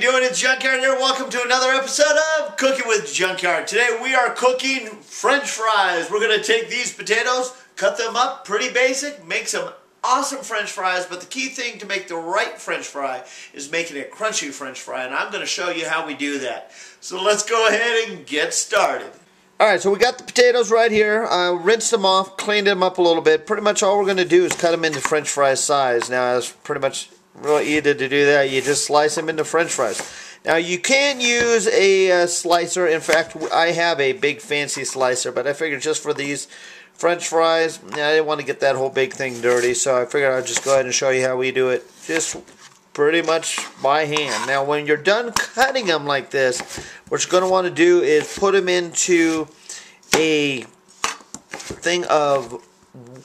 doing? It's Junkyard here. Welcome to another episode of Cooking with Junkyard. Today we are cooking French fries. We're going to take these potatoes, cut them up, pretty basic, make some awesome French fries, but the key thing to make the right French fry is making a crunchy French fry, and I'm going to show you how we do that. So let's go ahead and get started. Alright, so we got the potatoes right here. I rinsed them off, cleaned them up a little bit. Pretty much all we're going to do is cut them into French fry size. Now, it's pretty much real easy to do that. You just slice them into French fries. Now, you can use a slicer. In fact, I have a big fancy slicer, but I figured just for these French fries, I didn't want to get that whole big thing dirty, so I figured I'd just go ahead and show you how we do it. Just pretty much by hand. Now, when you're done cutting them like this, what you're going to want to do is put them into a thing of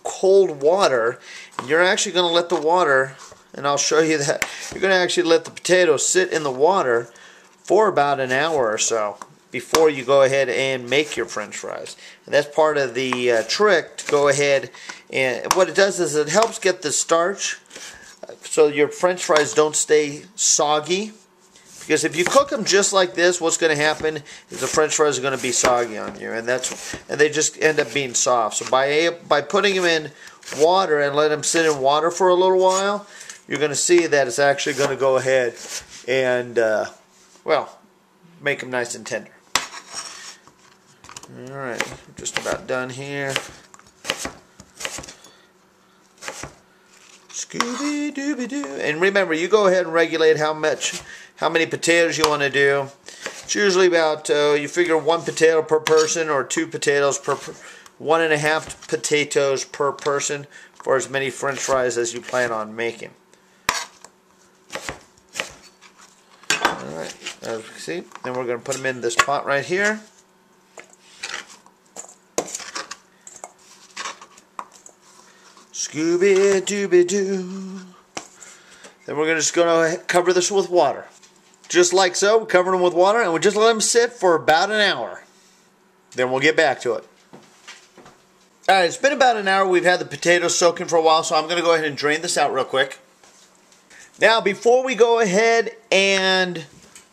cold water. You're actually going to let the water, and I'll show you that, you're going to actually let the potatoes sit in the water for about an hour or so before you go ahead and make your French fries. And that's part of the trick to go ahead, and what it does is it helps get the starch so your French fries don't stay soggy. Because if you cook them just like this, what's going to happen is the French fries are going to be soggy on you, and they just end up being soft. So by putting them in water and let them sit in water for a little while, you're going to see that it's actually going to go ahead and well, make them nice and tender. All right, just about done here. Scooby-Dooby-Doo. And remember, you go ahead and regulate how many potatoes you want to do. It's usually about, you figure 1 potato per person or 2 potatoes per 1.5 potatoes per person for as many French fries as you plan on making. Alright, as you can see, then we're going to put them in this pot right here. Scooby-Dooby-Doo. Then we're just going to cover this with water. Just like so, we cover them with water and we just let them sit for about an hour. Then we'll get back to it. Alright, it's been about an hour. We've had the potatoes soaking for a while, so I'm going to go ahead and drain this out real quick. Now, before we go ahead and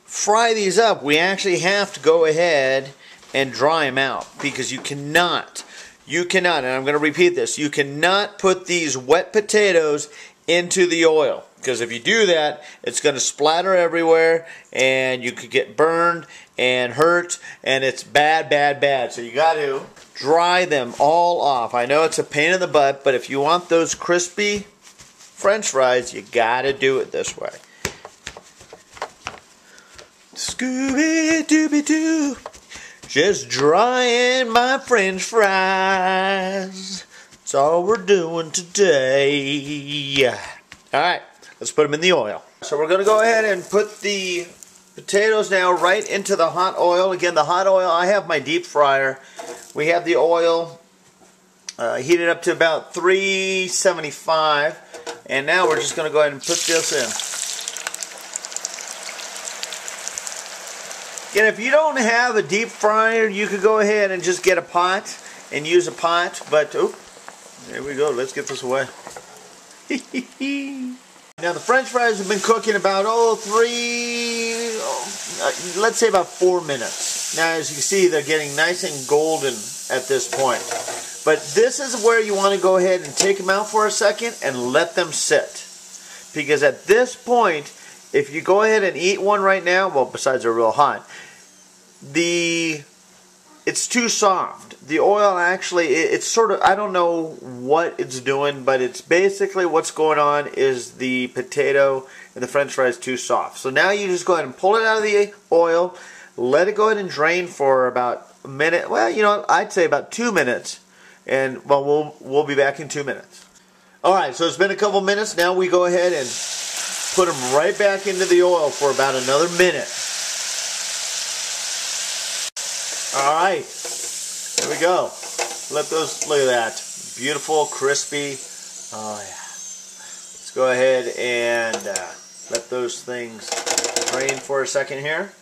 fry these up, we actually have to go ahead and dry them out, because you cannot, and I'm going to repeat this, you cannot put these wet potatoes into the oil, because if you do that, it's going to splatter everywhere and you could get burned and hurt, and it's bad, bad, bad. So you got to dry them all off. I know it's a pain in the butt, but if you want those crispy French fries, you got to do it this way. Scooby-Dooby-Doo, just drying my French fries. That's all we're doing today. Alright, let's put them in the oil. So we're going to go ahead and put the potatoes now right into the hot oil. Again, the hot oil, I have my deep fryer. We have the oil heated up to about 375. And now we're just going to go ahead and put this in. Again, if you don't have a deep fryer, you could go ahead and just get a pot and use a pot. But, oh, there we go. Let's get this away. Now, the French fries have been cooking about, let's say about 4 minutes. Now, as you can see, they're getting nice and golden at this point. But this is where you want to go ahead and take them out for a second and let them sit. Because at this point, if you go ahead and eat one right now, well, besides they're real hot, it's too soft. The oil actually, it's sort of, I don't know what it's doing, but it's basically what's going on is the potato and the French fries too soft. So now you just go ahead and pull it out of the oil, let it go ahead and drain for about a minute. Well, you know, I'd say about 2 minutes. And, well, we'll be back in 2 minutes. Alright, so it's been a couple minutes. Now we go ahead and put them right back into the oil for about another minute. Alright, there we go. Look at that. Beautiful, crispy. Oh yeah. Let's go ahead and let those things drain for a second here.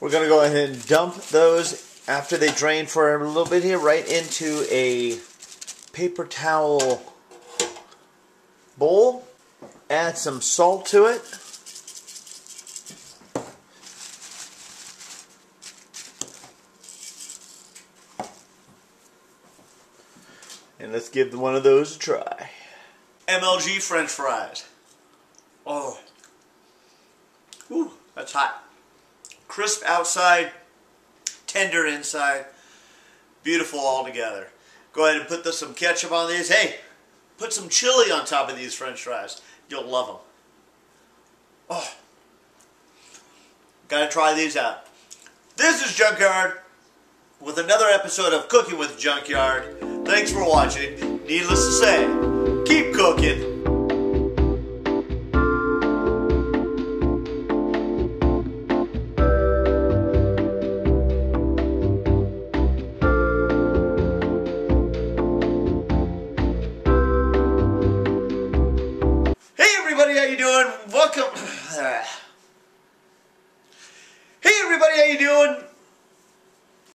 We're going to go ahead and dump those after they drain for a little bit here right into a paper towel bowl. Add some salt to it. And let's give one of those a try. MLG French fries. Oh. Ooh, that's hot. Crisp outside, tender inside. Beautiful all together. Go ahead and put some ketchup on these. Hey, put some chili on top of these French fries. You'll love them. Oh. Gotta try these out. This is Junkyard with another episode of Cooking with Junkyard. Thanks for watching. Needless to say, keep cooking. How you doing? Welcome. Hey everybody, how you doing?